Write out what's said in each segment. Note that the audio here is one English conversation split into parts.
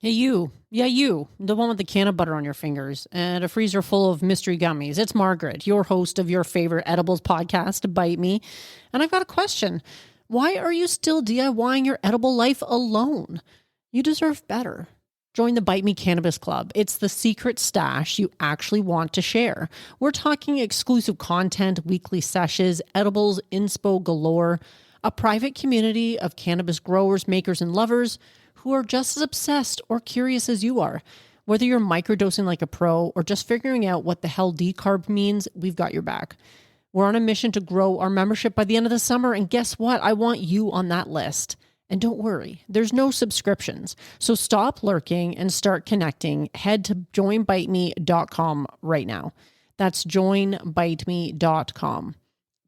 Hey, you. Yeah, you. The one with the can of butter on your fingers and a freezer full of mystery gummies. It's Margaret, your host of your favorite edibles podcast, Bite Me. And I've got a question. Why are you still DIYing your edible life alone? You deserve better. Join the Bite Me Cannabis Club. It's the secret stash you actually want to share. We're talking exclusive content, weekly sessions, edibles, inspo galore, a private community of cannabis growers, makers, and lovers who are just as obsessed or curious as you are. Whether you're microdosing like a pro or just figuring out what the hell decarb means, we've got your back. We're on a mission to grow our membership by the end of the summer, and guess what? I want you on that list. And don't worry, there's no subscriptions. So stop lurking and start connecting. Head to joinbiteme.com right now. That's joinbiteme.com.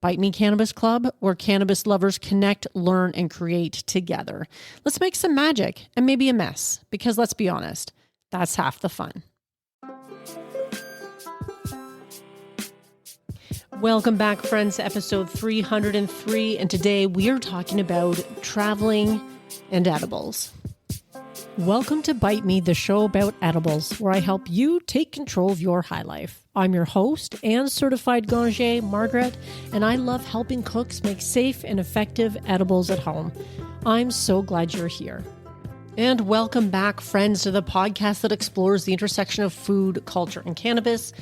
Bite Me Cannabis Club, where cannabis lovers connect, learn, and create together. Let's make some magic and maybe a mess, because let's be honest, that's half the fun. Welcome back, friends, to episode 303, and today we are talking about traveling and edibles. Welcome to Bite Me, the show about edibles, where I help you take control of your high life. I'm your host and certified ganger, Margaret, and I love helping cooks make safe and effective edibles at home. I'm so glad you're here. And welcome back, friends, to the podcast that explores the intersection of food, culture, and cannabis.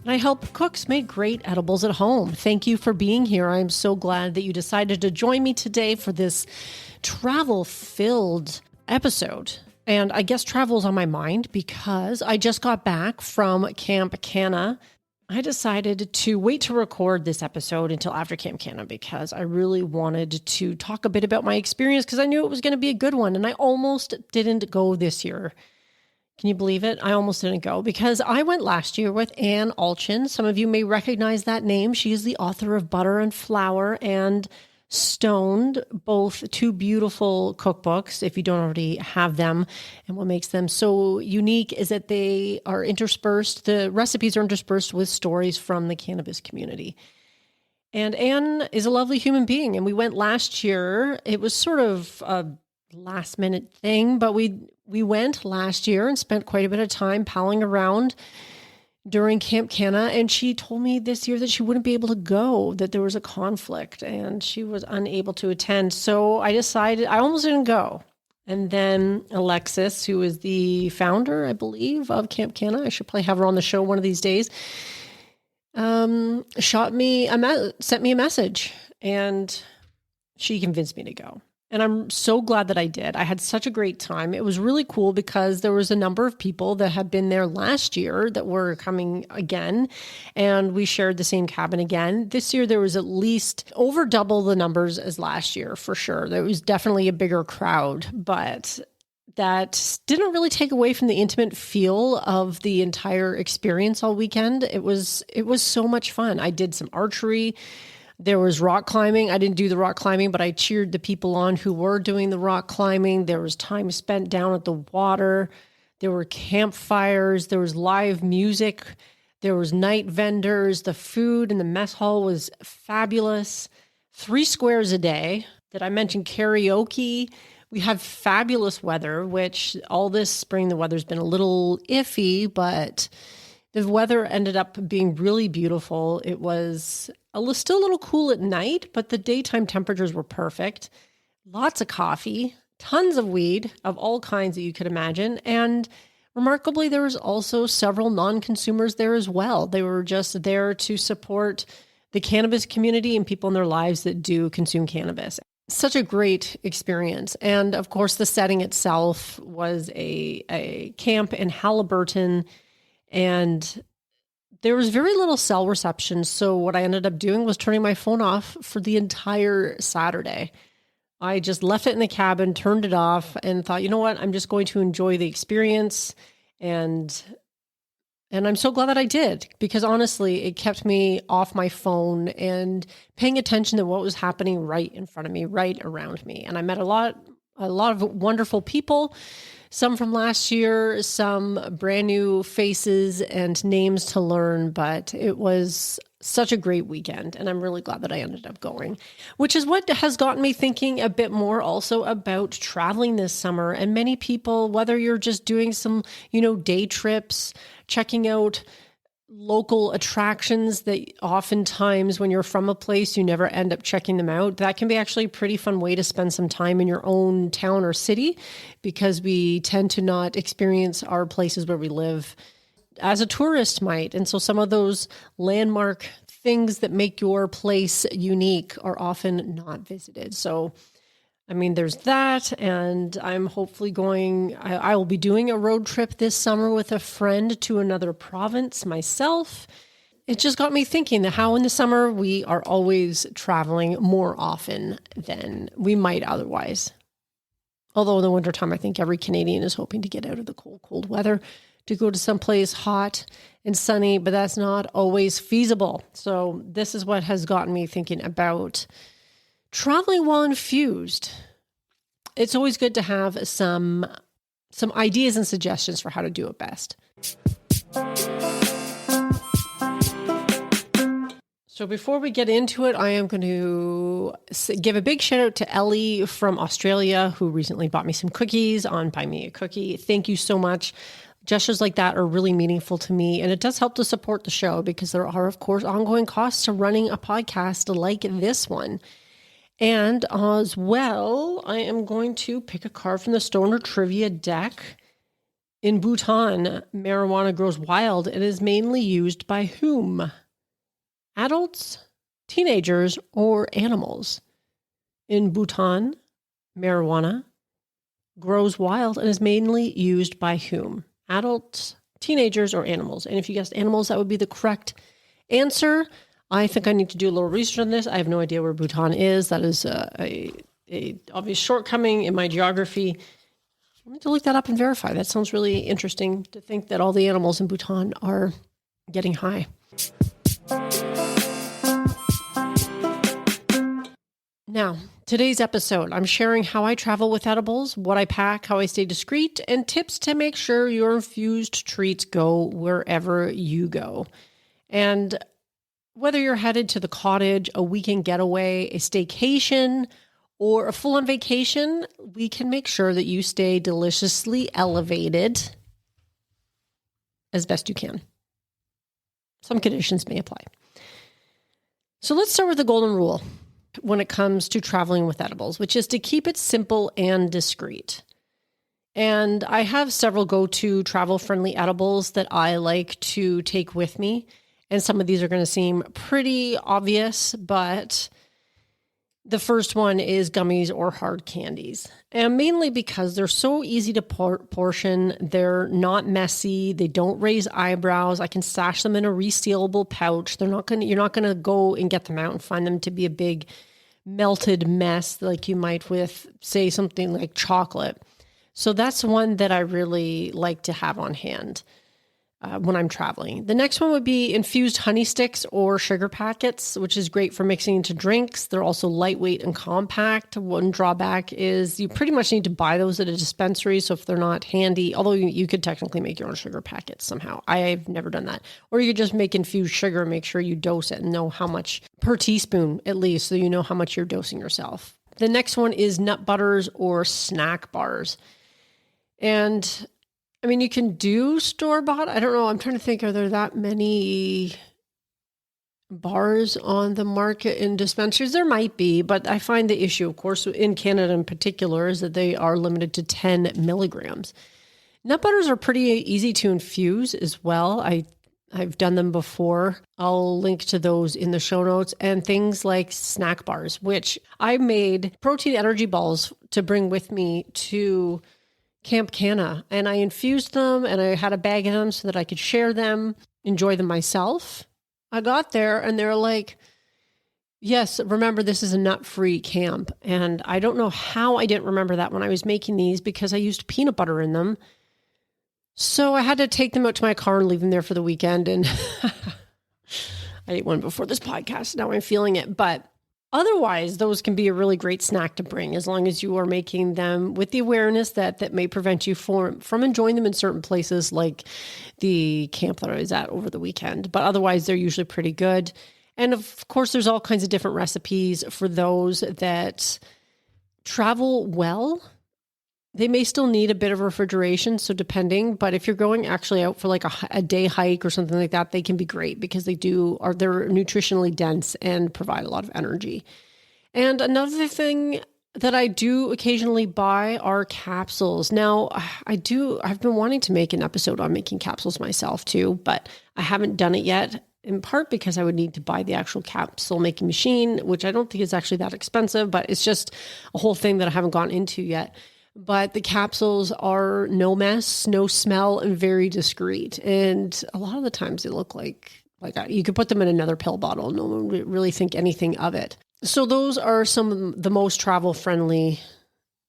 And I help cooks make great edibles at home. Thank you for being here. I'm so glad that you decided to join me today for this travel-filled episode. And I guess travel's on my mind because I just got back from Camp Canna. I decided to wait to record this episode until after Camp Canna because I really wanted to talk a bit about my experience because I knew it was going to be a good one. And I almost didn't go this year. Can you believe it? I almost didn't go because I went last year with Anne Alchin. Some of you may recognize that name. She is the author of Butter and Flour and Stoned, both two beautiful cookbooks, if you don't already have them. And what makes them so unique is that they are interspersed, the recipes are interspersed with stories from the cannabis community. And Anne is a lovely human being. And we went last year. It was sort of a last minute thing, but we went last year and spent quite a bit of time palling around during Camp Canna, and she told me this year that she wouldn't be able to go, that there was a conflict, and she was unable to attend. So I decided, I almost didn't go. And then Alexis, who is the founder, I believe, of Camp Canna, I should probably have her on the show one of these days, sent me a message, and she convinced me to go. And I'm so glad that I did. I had such a great time. It was really cool because there was a number of people that had been there last year that were coming again, and we shared the same cabin again. This year, there was at least over double the numbers as last year, for sure. There was definitely a bigger crowd, but that didn't really take away from the intimate feel of the entire experience all weekend. It was so much fun. I did some archery. There was rock climbing. I didn't do the rock climbing, but I cheered the people on who were doing the rock climbing. There was time spent down at the water. There were campfires. There was live music. There was night vendors. The food in the mess hall was fabulous. 3 squares a day. Did I mention karaoke? We had fabulous weather, which all this spring, the weather's been a little iffy, but the weather ended up being really beautiful. It was still a little cool at night, but the daytime temperatures were perfect. Lots of coffee, tons of weed of all kinds that you could imagine. And remarkably, there was also several non-consumers there as well. They were just there to support the cannabis community and people in their lives that do consume cannabis. Such a great experience. And of course, the setting itself was a camp in Halliburton, and there was very little cell reception. So what I ended up doing was turning my phone off for the entire Saturday. I just left it in the cabin, turned it off, and thought, you know what, I'm just going to enjoy the experience. And I'm so glad that I did, because honestly, it kept me off my phone and paying attention to what was happening right in front of me, right around me. And I met a lot of wonderful people. some from last year, some brand new faces and names to learn, but it was such a great weekend, and I'm really glad that I ended up going, which is what has gotten me thinking a bit more also about traveling this summer. And many people, whether you're just doing some, day trips, checking out local attractions that oftentimes when you're from a place, you never end up checking them out. That can be actually a pretty fun way to spend some time in your own town or city, because we tend to not experience our places where we live as a tourist might. And so some of those landmark things that make your place unique are often not visited. So, there's that. And I'm hopefully I will be doing a road trip this summer with a friend to another province myself. It just got me thinking that how in the summer we are always traveling more often than we might otherwise. Although in the wintertime, I think every Canadian is hoping to get out of the cold, cold weather to go to someplace hot and sunny, but that's not always feasible. So this is what has gotten me thinking about traveling while infused. It's always good to have some ideas and suggestions for how to do it best. So before we get into it, I am going to give a big shout out to Ellie from Australia, who recently bought me some cookies on Buy Me a Cookie. Thank you so much. Gestures like that are really meaningful to me, and it does help to support the show because there are, of course, ongoing costs to running a podcast like this one. And as well, I am going to pick a card from the Stoner Trivia deck. In Bhutan, marijuana grows wild and is mainly used by whom? Adults, teenagers, or animals? In Bhutan, marijuana grows wild and is mainly used by whom? Adults, teenagers, or animals? And if you guessed animals, that would be the correct answer. I think I need to do a little research on this. I have no idea where Bhutan is. That is a obvious shortcoming in my geography. I need to look that up and verify. That sounds really interesting to think that all the animals in Bhutan are getting high. Now, today's episode, I'm sharing how I travel with edibles, what I pack, how I stay discreet, and tips to make sure your infused treats go wherever you go. And whether you're headed to the cottage, a weekend getaway, a staycation, or a full-on vacation, we can make sure that you stay deliciously elevated as best you can. Some conditions may apply. So let's start with the golden rule when it comes to traveling with edibles, which is to keep it simple and discreet. And I have several go-to travel-friendly edibles that I like to take with me. And some of these are going to seem pretty obvious, but the first one is gummies or hard candies. And mainly because they're so easy to portion. They're not messy. They don't raise eyebrows. I can stash them in a resealable pouch. You're not going to go and get them out and find them to be a big melted mess like you might with, say, something like chocolate. So that's one that I really like to have on hand when I'm traveling. The next one would be infused honey sticks or sugar packets, which is great for mixing into drinks. They're also lightweight and compact. One drawback is you pretty much need to buy those at a dispensary. So if they're not handy, although you could technically make your own sugar packets somehow. I've never done that. Or you could just make infused sugar and make sure you dose it and know how much per teaspoon at least, so you know how much you're dosing yourself. The next one is nut butters or snack bars. And you can do store-bought. I don't know. I'm trying to think, are there that many bars on the market in dispensaries? There might be, but I find the issue, of course, in Canada in particular, is that they are limited to 10 milligrams. Nut butters are pretty easy to infuse as well. I've done them before. I'll link to those in the show notes. And things like snack bars, which I made protein energy balls to bring with me to Camp Canna, and I infused them and I had a bag of them so that I could share them, enjoy them myself. I got there and they're like, yes, remember this is a nut-free camp. And I don't know how I didn't remember that when I was making these because I used peanut butter in them. So I had to take them out to my car and leave them there for the weekend. And I ate one before this podcast. Now I'm feeling it, but Otherwise, those can be a really great snack to bring as long as you are making them with the awareness that may prevent you from enjoying them in certain places like the camp that I was at over the weekend. But otherwise, they're usually pretty good. And of course, there's all kinds of different recipes for those that travel well. They may still need a bit of refrigeration, so depending, but if you're going actually out for like a day hike or something like that, they can be great because they're nutritionally dense and provide a lot of energy. And another thing that I do occasionally buy are capsules. Now, I've been wanting to make an episode on making capsules myself too, but I haven't done it yet, in part because I would need to buy the actual capsule making machine, which I don't think is actually that expensive, but it's just a whole thing that I haven't gone into yet. But the capsules are no mess, no smell, and very discreet. And a lot of the times they look like you could put them in another pill bottle. No one would really think anything of it. So those are some of the most travel-friendly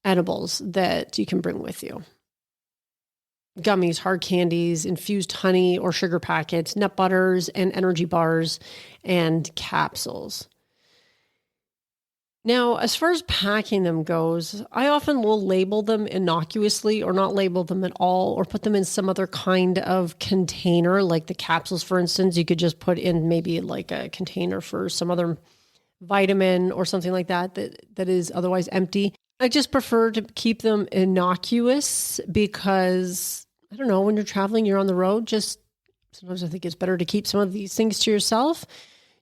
edibles that you can bring with you. Gummies, hard candies, infused honey or sugar packets, nut butters, and energy bars, and capsules. Now, as far as packing them goes, I often will label them innocuously or not label them at all or put them in some other kind of container, like the capsules, for instance. You could just put in maybe like a container for some other vitamin or something like that is otherwise empty. I just prefer to keep them innocuous because, I don't know, when you're traveling, you're on the road, sometimes I think it's better to keep some of these things to yourself.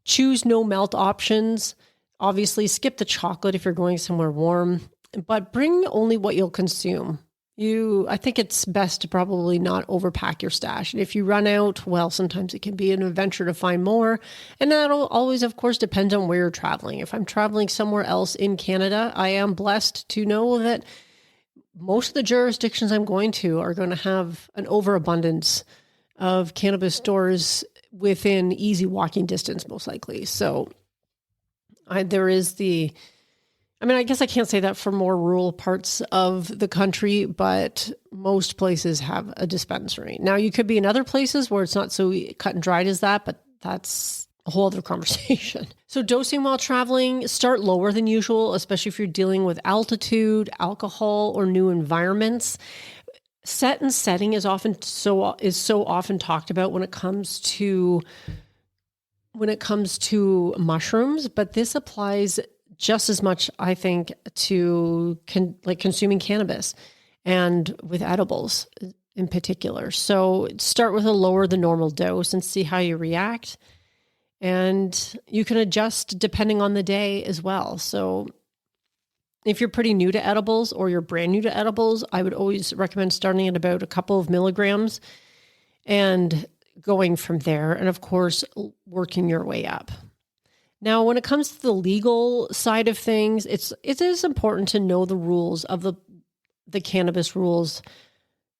Choose no melt options. Obviously, skip the chocolate if you're going somewhere warm, but bring only what you'll consume. I think it's best to probably not overpack your stash. And if you run out, well, sometimes it can be an adventure to find more. And that'll always, of course, depend on where you're traveling. If I'm traveling somewhere else in Canada, I am blessed to know that most of the jurisdictions I'm going to are going to have an overabundance of cannabis stores within easy walking distance, most likely. So I guess I can't say that for more rural parts of the country, but most places have a dispensary. Now, you could be in other places where it's not so cut and dried as that, but that's a whole other conversation. So dosing while traveling, start lower than usual, especially if you're dealing with altitude, alcohol, or new environments. Set and setting is so often talked about when it comes to mushrooms, but this applies just as much, I think, to consuming cannabis and with edibles in particular. So start with a lower than normal dose and see how you react. And you can adjust depending on the day as well. So if you're pretty new to edibles or you're brand new to edibles, I would always recommend starting at about a couple of milligrams and going from there, and of course, working your way up. Now, when it comes to the legal side of things, it is important to know the rules of the cannabis rules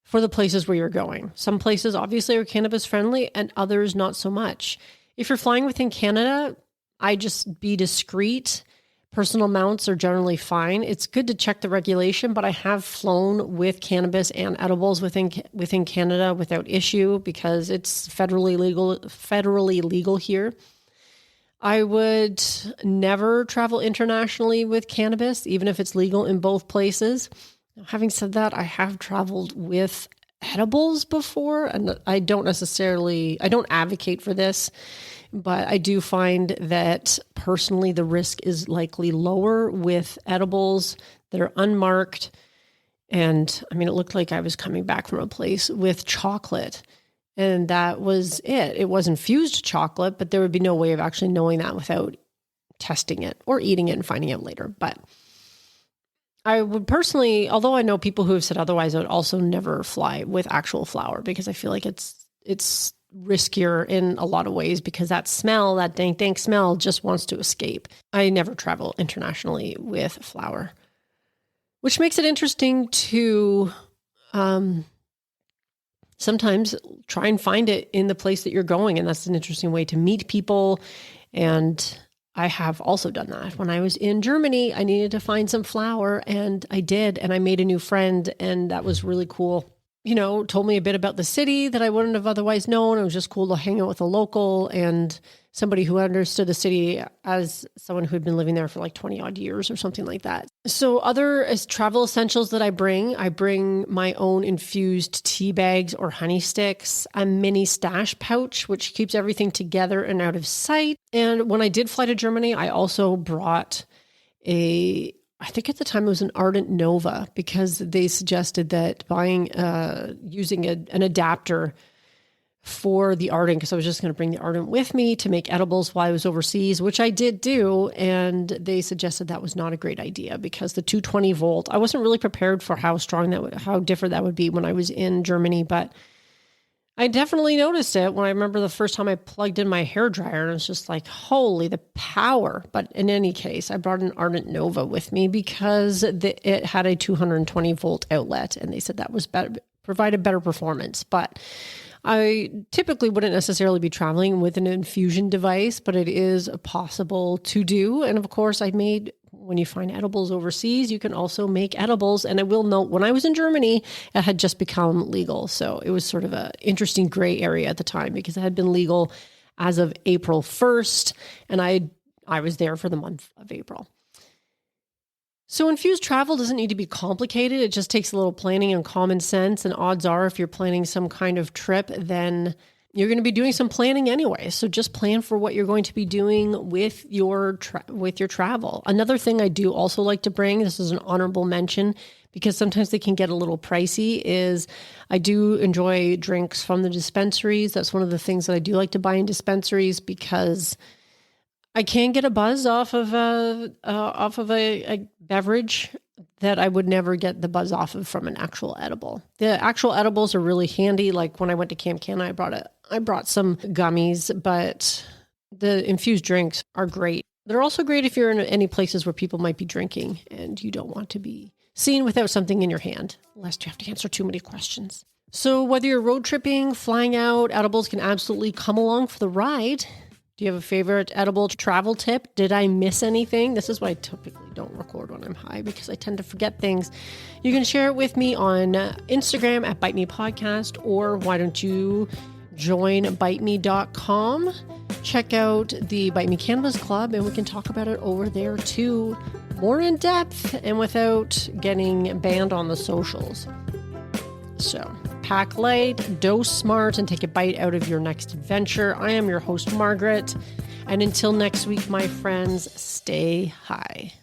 for the places where you're going. Some places obviously are cannabis friendly and others not so much. If you're flying within Canada, I just be discreet. Personal amounts are generally fine. It's good to check the regulation, but I have flown with cannabis and edibles within Canada without issue because it's federally legal here. I would never travel internationally with cannabis, even if it's legal in both places. Having said that, I have traveled with edibles before, and I don't advocate for this. But I do find that personally, the risk is likely lower with edibles that are unmarked. And I mean, it looked like I was coming back from a place with chocolate, and that was it. It was infused chocolate, but there would be no way of actually knowing that without testing it or eating it and finding out later. But I would personally, although I know people who have said otherwise, I would also never fly with actual flower because I feel like it's riskier in a lot of ways because that smell, that dank smell just wants to escape. I never travel internationally with flower, which makes it interesting to sometimes try and find it in the place that you're going. And that's an interesting way to meet people. And I have also done that. When I was in Germany, I needed to find some flower and I did, and I made a new friend, and that was really cool. told me a bit about the city that I wouldn't have otherwise known. It was just cool to hang out with a local and somebody who understood the city as someone who had been living there for like 20 odd years or something like that. So other travel essentials that I bring my own infused tea bags or honey sticks, a mini stash pouch, which keeps everything together and out of sight. And when I did fly to Germany, I also brought I think at the time it was an Ardent Nova, because they suggested that using an adapter for the Ardent, because I was just going to bring the Ardent with me to make edibles while I was overseas, which I did do. And they suggested that was not a great idea because the 220 volt, I wasn't really prepared for how different that would be when I was in Germany, but I definitely noticed it when I remember the first time I plugged in my hairdryer, and it was just like, holy, the power. But in any case, I brought an Ardent Nova with me because it had a 220 volt outlet, and they said that was better, provided better performance. But I typically wouldn't necessarily be traveling with an infusion device, but it is possible to do. And of course, when you find edibles overseas, you can also make edibles. And I will note, when I was in Germany, it had just become legal. So it was sort of an interesting gray area at the time because it had been legal as of April 1st. And I was there for the month of April. So infused travel doesn't need to be complicated. It just takes a little planning and common sense. And odds are, if you're planning some kind of trip, then you're going to be doing some planning anyway. So just plan for what you're going to be doing with your travel. Another thing I do also like to bring, this is an honorable mention because sometimes they can get a little pricey, is I do enjoy drinks from the dispensaries. That's one of the things that I do like to buy in dispensaries because I can get a buzz off of a beverage that I would never get the buzz off of from an actual edible. The actual edibles are really handy. Like when I went to Camp Canna, I brought some gummies, but the infused drinks are great. They're also great if you're in any places where people might be drinking and you don't want to be seen without something in your hand, lest you have to answer too many questions. So whether you're road tripping, flying out, edibles can absolutely come along for the ride. Do you have a favorite edible travel tip? Did I miss anything? This is why I typically don't record when I'm high because I tend to forget things. You can share it with me on Instagram at Bite Me Podcast, or why don't you join biteme.com. Check out the Bite Me Cannabis Club and we can talk about it over there too, more in depth and without getting banned on the socials. So pack light, dose smart, and take a bite out of your next adventure. I am your host, Margaret. And until next week, my friends, stay high.